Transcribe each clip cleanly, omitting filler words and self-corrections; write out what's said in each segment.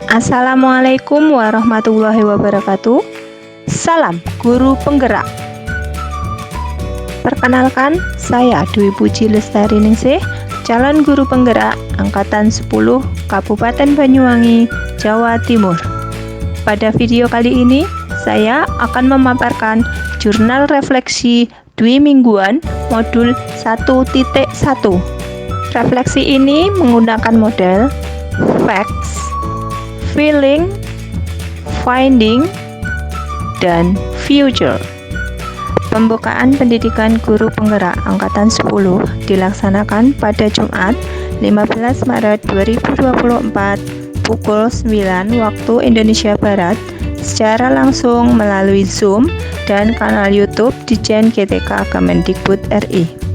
Assalamualaikum warahmatullahi wabarakatuh. Salam Guru Penggerak. Perkenalkan, saya Dwi Puji Lestari Ningsih, calon guru penggerak angkatan 10 Kabupaten Banyuwangi, Jawa Timur. Pada video kali ini, saya akan memaparkan jurnal refleksi Dwi Mingguan modul 1.1. Refleksi ini menggunakan model facts, feeling, finding, dan future. Pembukaan pendidikan guru penggerak angkatan 10 dilaksanakan pada Jumat 15 Maret 2024 pukul 9 waktu Indonesia Barat secara langsung melalui Zoom dan kanal YouTube Ditjen GTK Kemendikbud RI.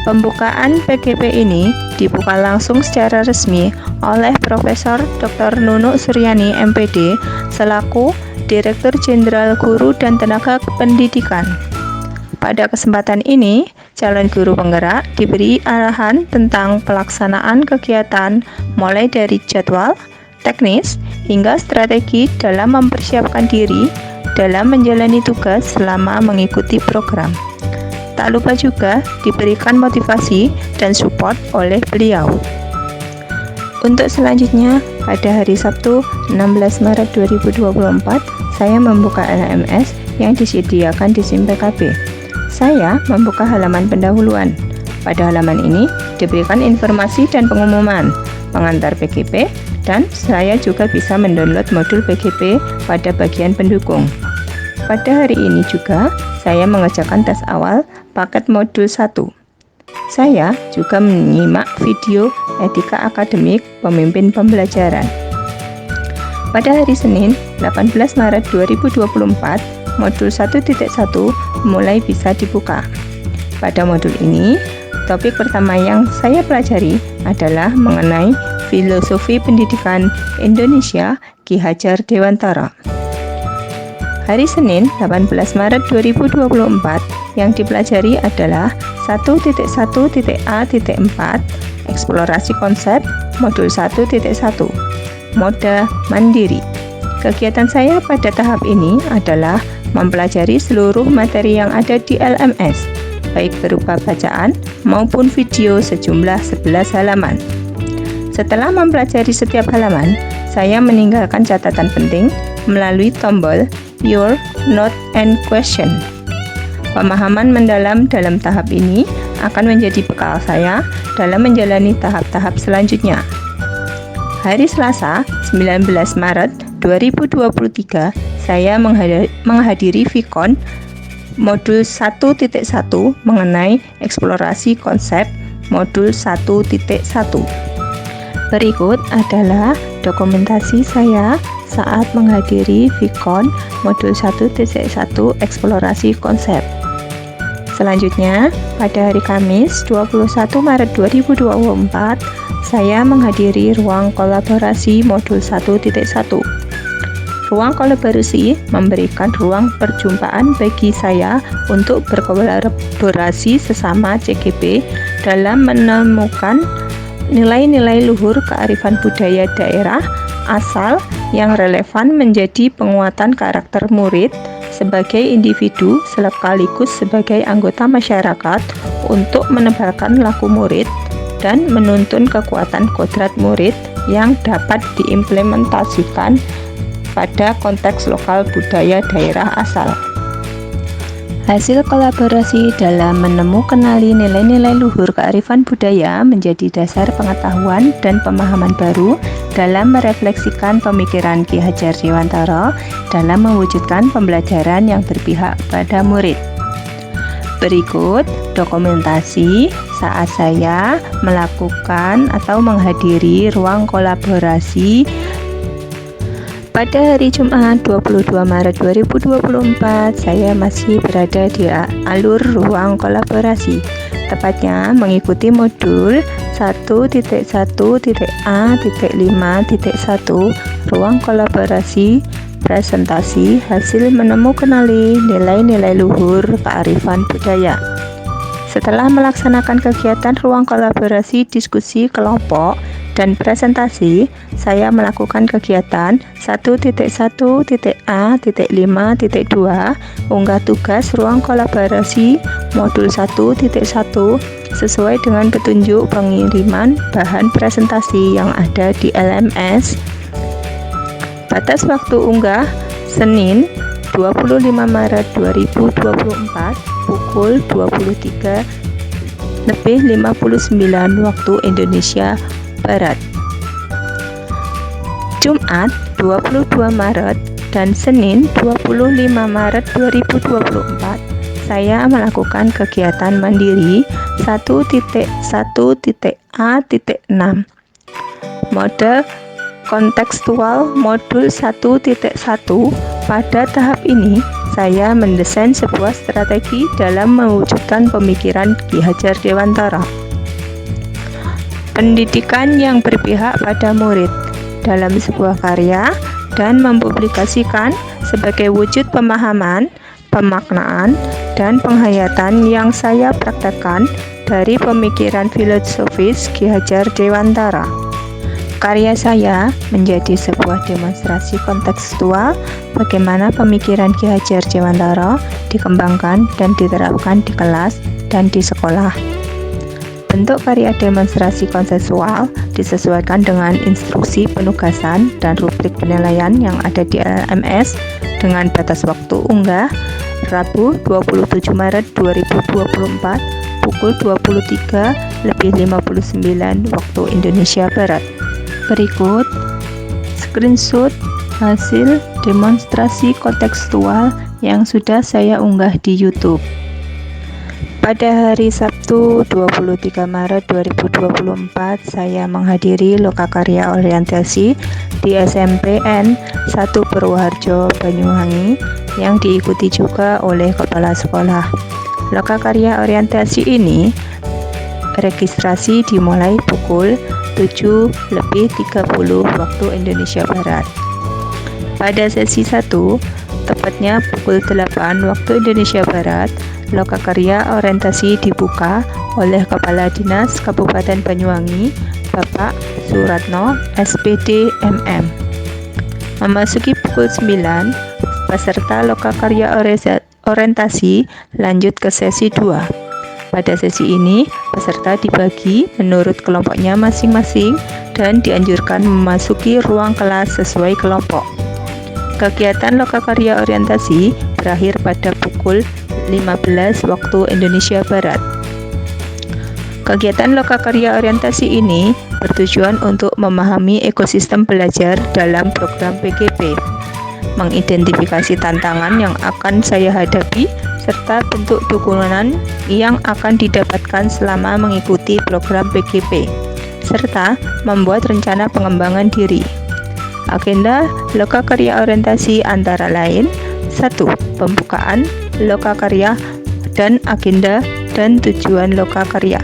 Pembukaan PGP ini dibuka langsung secara resmi oleh Profesor Dr. Nunuk Suryani MPD selaku Direktur Jenderal Guru dan Tenaga Pendidikan. Pada kesempatan ini, calon guru penggerak diberi arahan tentang pelaksanaan kegiatan mulai dari jadwal, teknis, hingga strategi dalam mempersiapkan diri dalam menjalani tugas selama mengikuti program. Tak lupa juga diberikan motivasi dan support oleh beliau. Untuk selanjutnya, pada hari Sabtu 16 Maret 2024, saya membuka LMS yang disediakan di SIM PKB. Saya membuka halaman pendahuluan. Pada halaman ini diberikan informasi dan pengumuman pengantar PGP, dan saya juga bisa mendownload modul PGP pada bagian pendukung. Pada hari ini juga, saya mengerjakan tes awal paket modul 1. Saya juga menyimak video etika akademik pemimpin pembelajaran. Pada hari Senin, 18 Maret 2024, modul 1.1 mulai bisa dibuka. Pada modul ini, topik pertama yang saya pelajari adalah mengenai filosofi pendidikan Indonesia Ki Hajar Dewantara. Hari Senin 18 Maret 2024 yang dipelajari adalah 1.1.A.4 Eksplorasi Konsep Modul 1.1 Moda Mandiri. Kegiatan saya pada tahap ini adalah mempelajari seluruh materi yang ada di LMS, baik berupa bacaan maupun video sejumlah 11 halaman. Setelah mempelajari setiap halaman, saya meninggalkan catatan penting melalui tombol Your Note and Question. Pemahaman mendalam dalam tahap ini akan menjadi bekal saya dalam menjalani tahap-tahap selanjutnya. Hari Selasa, 19 Maret 2023, saya menghadiri Vkon modul 1.1 mengenai eksplorasi konsep modul 1.1. Berikut adalah dokumentasi saya saat menghadiri Vkon modul 1.1 eksplorasi konsep. Selanjutnya, pada hari Kamis 21 Maret 2024, saya menghadiri ruang kolaborasi modul 1.1. Ruang kolaborasi memberikan ruang perjumpaan bagi saya untuk berkolaborasi sesama CGP dalam menemukan nilai-nilai luhur kearifan budaya daerah asal yang relevan menjadi penguatan karakter murid sebagai individu sekaligus sebagai anggota masyarakat untuk menebalkan laku murid dan menuntun kekuatan kodrat murid yang dapat diimplementasikan pada konteks lokal budaya daerah asal. Hasil kolaborasi dalam menemukan nilai-nilai luhur kearifan budaya menjadi dasar pengetahuan dan pemahaman baru dalam merefleksikan pemikiran Ki Hajar Dewantara dalam mewujudkan pembelajaran yang berpihak pada murid. Berikut dokumentasi saat saya melakukan atau menghadiri ruang kolaborasi pada hari Jumat 22 Maret 2024, saya masih berada di alur ruang kolaborasi, tepatnya mengikuti modul 1.1.A.5.1 ruang kolaborasi presentasi hasil menemukan nilai-nilai luhur kearifan budaya. Setelah melaksanakan kegiatan ruang kolaborasi diskusi kelompok dan presentasi, saya melakukan kegiatan 1.1.A.5.2 unggah tugas ruang kolaborasi modul 1.1 sesuai dengan petunjuk pengiriman bahan presentasi yang ada di LMS. Batas waktu unggah Senin 25 Maret 2024 pukul 23:59 waktu Indonesia Barat. Jumat 22 Maret dan Senin 25 Maret 2024 saya melakukan kegiatan mandiri 1.1.A.6 mode kontekstual modul 1.1. Pada tahap ini saya mendesain sebuah strategi dalam mewujudkan pemikiran Ki Hajar Dewantara. Pendidikan yang berpihak pada murid dalam sebuah karya dan mempublikasikan sebagai wujud pemahaman, pemaknaan, dan penghayatan yang saya praktekkan dari pemikiran filosofis Ki Hajar Dewantara. Karya saya menjadi sebuah demonstrasi kontekstual bagaimana pemikiran Ki Hajar Dewantara dikembangkan dan diterapkan di kelas dan di sekolah. Bentuk karya demonstrasi kontekstual disesuaikan dengan instruksi penugasan dan rubrik penilaian yang ada di LMS dengan batas waktu unggah Rabu 27 Maret 2024 pukul 23:59 waktu Indonesia Barat. Berikut screenshot hasil demonstrasi kontekstual yang sudah saya unggah di YouTube. Pada hari Sabtu 23 Maret 2024 saya menghadiri lokakarya orientasi di SMPN 1 Purwoharjo, Banyuwangi yang diikuti juga oleh kepala sekolah. Lokakarya orientasi ini registrasi dimulai pukul 7:30 waktu Indonesia Barat. Pada sesi 1, tepatnya pukul 8 waktu Indonesia Barat, lokakarya orientasi dibuka oleh Kepala Dinas Kabupaten Banyuwangi, Bapak Suratno, SPD MM. Memasuki pukul 9, peserta lokakarya orientasi lanjut ke sesi 2. Pada sesi ini, peserta dibagi menurut kelompoknya masing-masing dan dianjurkan memasuki ruang kelas sesuai kelompok. Kegiatan lokakarya orientasi berakhir pada pukul 15 waktu Indonesia Barat. Kegiatan lokakarya orientasi ini bertujuan untuk memahami ekosistem belajar dalam program PGP, mengidentifikasi tantangan yang akan saya hadapi, serta bentuk dukungan yang akan didapatkan selama mengikuti program PGP, serta membuat rencana pengembangan diri. Agenda lokakarya orientasi antara lain: 1. Pembukaan lokakarya dan agenda dan tujuan lokakarya.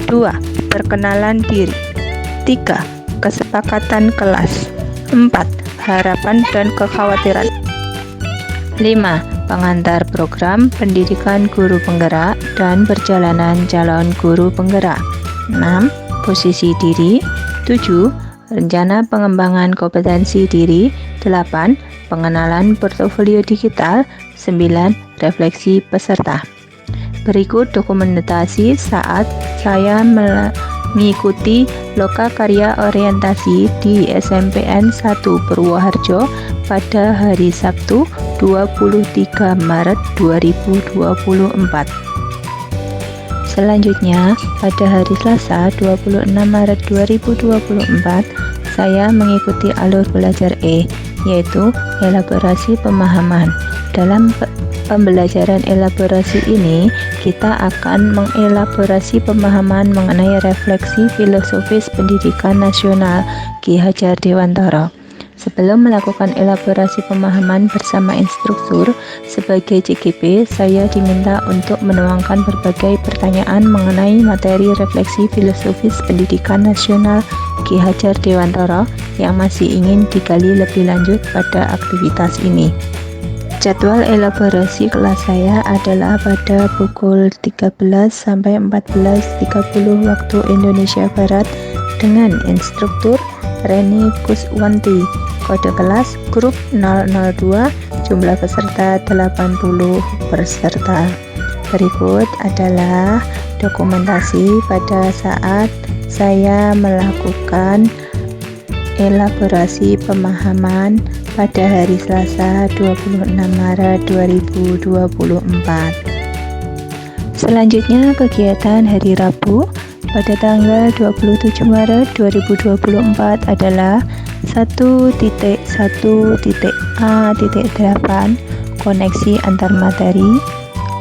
2. Perkenalan diri. 3. Kesepakatan kelas. 4. Harapan dan kekhawatiran. 5. Pengantar program pendidikan guru penggerak dan perjalanan calon guru penggerak. 6. Posisi diri. 7. Rencana pengembangan kompetensi diri. 8. Pengenalan portofolio digital. 9. Refleksi peserta. Berikut dokumentasi saat saya mengikuti lokakarya orientasi di SMPN 1 Purwoharjo pada hari Sabtu 23 Maret 2024. Selanjutnya, pada hari Selasa 26 Maret 2024, saya mengikuti alur belajar E, yaitu elaborasi pemahaman. Dalam pembelajaran elaborasi ini, kita akan mengelaborasi pemahaman mengenai refleksi filosofis pendidikan nasional Ki Hajar Dewantara. Sebelum melakukan elaborasi pemahaman bersama instruktur sebagai CGP, saya diminta untuk menuangkan berbagai pertanyaan mengenai materi refleksi filosofis pendidikan nasional Ki Hajar Dewantara yang masih ingin digali lebih lanjut pada aktivitas ini. Jadwal elaborasi kelas saya adalah pada pukul 13 sampai 14.30 waktu Indonesia Barat dengan instruktur Reni Kuswanti. Kode kelas grup 002, jumlah peserta 80 peserta. Berikut adalah dokumentasi pada saat saya melakukan elaborasi pemahaman pada hari Selasa 26 Maret 2024. Selanjutnya kegiatan hari Rabu pada tanggal 27 Maret 2024 adalah 1.1.A.8 koneksi antar materi,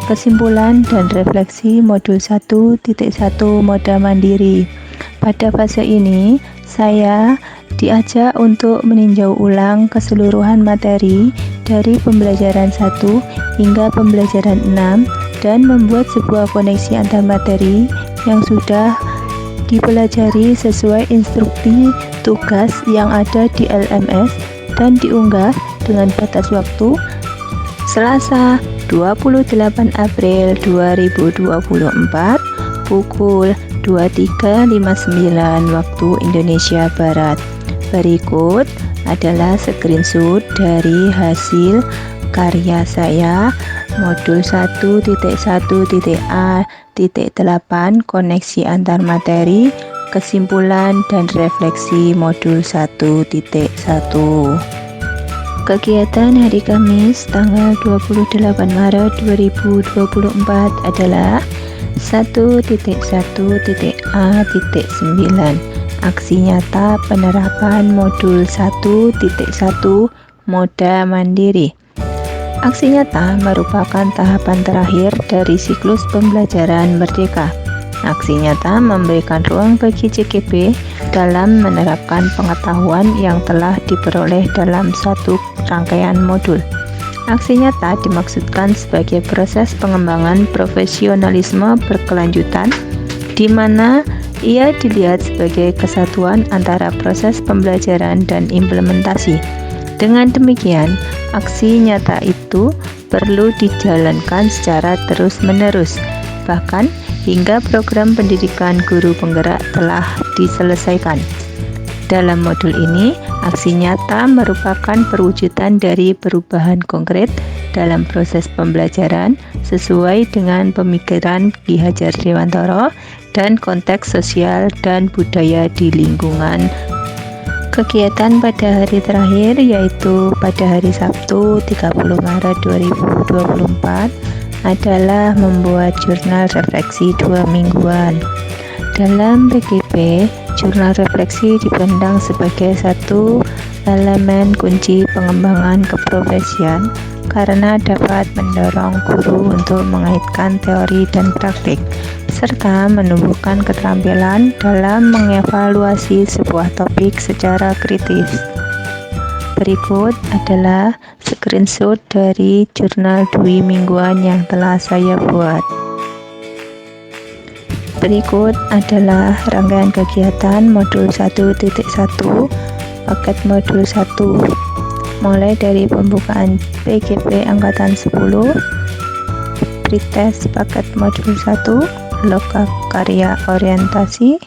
kesimpulan dan refleksi modul 1.1 moda mandiri. Pada fase ini, saya diajak untuk meninjau ulang keseluruhan materi dari pembelajaran 1 hingga pembelajaran 6 dan membuat sebuah koneksi antar materi yang sudah dipelajari sesuai instruksi tugas yang ada di LMS dan diunggah dengan batas waktu Selasa 28 April 2024 pukul 23.59 waktu Indonesia Barat. Berikut adalah screenshot dari hasil karya saya modul 1.1.A.8 koneksi antar materi, kesimpulan dan refleksi modul 1.1. Kegiatan hari Kamis tanggal 28 Maret 2024 adalah 1.1.A.9 aksi nyata penerapan modul 1.1 moda mandiri. Aksi nyata merupakan tahapan terakhir dari siklus pembelajaran Merdeka. Aksi nyata memberikan ruang bagi CGP dalam menerapkan pengetahuan yang telah diperoleh dalam satu rangkaian modul. Aksi nyata dimaksudkan sebagai proses pengembangan profesionalisme berkelanjutan, di mana ia dilihat sebagai kesatuan antara proses pembelajaran dan implementasi. Dengan demikian, aksi nyata itu perlu dijalankan secara terus-menerus, bahkan hingga program pendidikan guru penggerak telah diselesaikan. Dalam modul ini, aksi nyata merupakan perwujudan dari perubahan konkret dalam proses pembelajaran sesuai dengan pemikiran Ki Hajar Dewantara dan konteks sosial dan budaya di lingkungan. Kegiatan pada hari terakhir yaitu pada hari Sabtu 30 Maret 2024 adalah membuat jurnal refleksi 2 mingguan. Dalam PGP, jurnal refleksi dipandang sebagai satu elemen kunci pengembangan keprofesian karena dapat mendorong guru untuk mengaitkan teori dan praktik, serta menumbuhkan keterampilan dalam mengevaluasi sebuah topik secara kritis. Berikut adalah screenshot dari jurnal 2 mingguan yang telah saya buat. Berikut adalah rangkaian kegiatan modul 1.1 paket modul 1, mulai dari pembukaan PGP Angkatan 10, pretest paket modul 1, loka karya orientasi,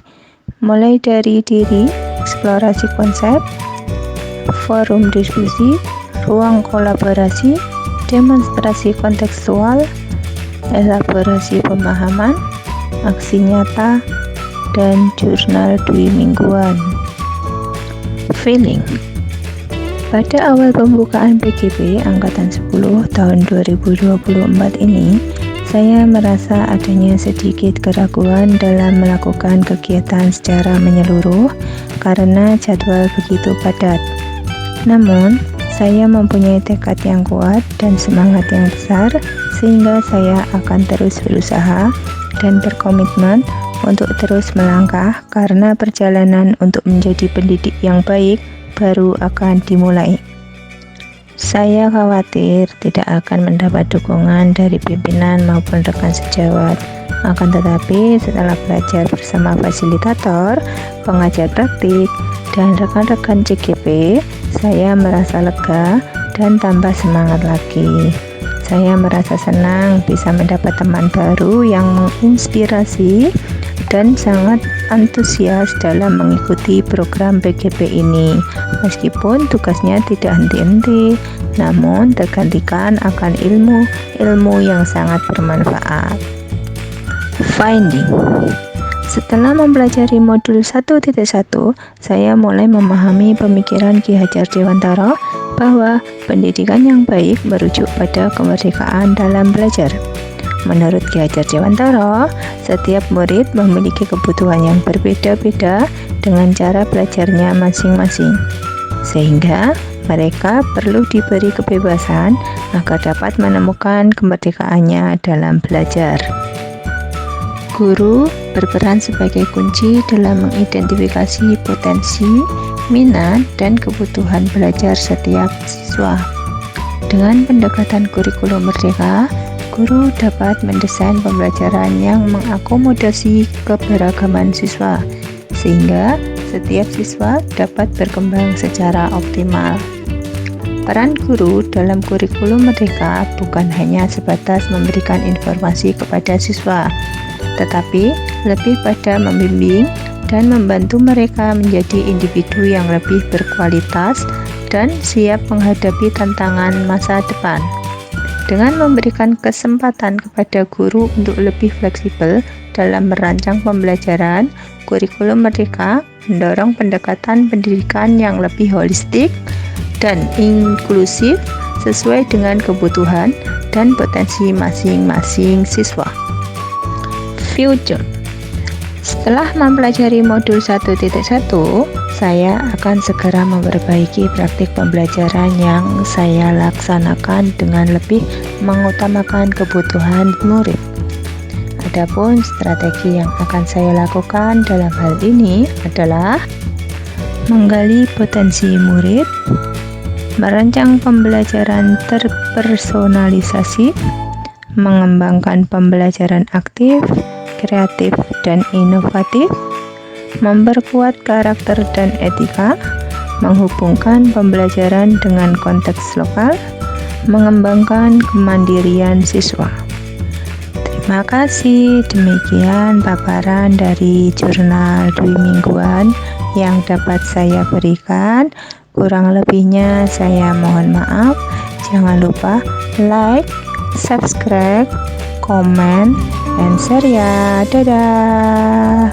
mulai dari diri, eksplorasi konsep, forum diskusi, ruang kolaborasi, demonstrasi kontekstual, elaborasi pemahaman, aksi nyata, dan jurnal 2 mingguan. Feeling. Pada awal pembukaan PGP Angkatan 10 tahun 2024 ini, saya merasa adanya sedikit keraguan dalam melakukan kegiatan secara menyeluruh karena jadwal begitu padat. Namun, saya mempunyai tekad yang kuat dan semangat yang besar sehingga saya akan terus berusaha dan berkomitmen untuk terus melangkah karena perjalanan untuk menjadi pendidik yang baik baru akan dimulai. Saya khawatir tidak akan mendapat dukungan dari pimpinan maupun rekan sejawat. Akan tetapi setelah belajar bersama fasilitator, pengajar praktik, dan rekan-rekan CGP, saya merasa lega dan tambah semangat lagi. Saya merasa senang bisa mendapat teman baru yang menginspirasi dan sangat antusias dalam mengikuti program PGP ini. Meskipun tugasnya tidak henti-henti, namun tergantikan akan ilmu yang sangat bermanfaat. Finding. Setelah mempelajari modul 1.1, saya mulai memahami pemikiran Ki Hajar Dewantara bahwa pendidikan yang baik merujuk pada kemerdekaan dalam belajar. Menurut Ki Hajar Dewantara, setiap murid memiliki kebutuhan yang berbeda-beda dengan cara belajarnya masing-masing, sehingga mereka perlu diberi kebebasan agar dapat menemukan kemerdekaannya dalam belajar. Guru berperan sebagai kunci dalam mengidentifikasi potensi, minat, dan kebutuhan belajar setiap siswa. Dengan pendekatan kurikulum merdeka, guru dapat mendesain pembelajaran yang mengakomodasi keberagaman siswa, sehingga setiap siswa dapat berkembang secara optimal. Peran guru dalam kurikulum merdeka bukan hanya sebatas memberikan informasi kepada siswa, tetapi lebih pada membimbing dan membantu mereka menjadi individu yang lebih berkualitas dan siap menghadapi tantangan masa depan. Dengan memberikan kesempatan kepada guru untuk lebih fleksibel dalam merancang pembelajaran, kurikulum merdeka mendorong pendekatan pendidikan yang lebih holistik dan inklusif sesuai dengan kebutuhan dan potensi masing-masing siswa. Future. Setelah mempelajari modul 1.1, saya akan segera memperbaiki praktik pembelajaran yang saya laksanakan dengan lebih mengutamakan kebutuhan murid. Adapun strategi yang akan saya lakukan dalam hal ini adalah menggali potensi murid, merancang pembelajaran terpersonalisasi, mengembangkan pembelajaran aktif, kreatif, dan inovatif, memperkuat karakter dan etika, menghubungkan pembelajaran dengan konteks lokal, mengembangkan kemandirian siswa. Terima kasih, demikian paparan dari jurnal Dwi Mingguan yang dapat saya berikan. Kurang lebihnya saya mohon maaf. Jangan lupa like, subscribe, komen, dan share ya. Dadah.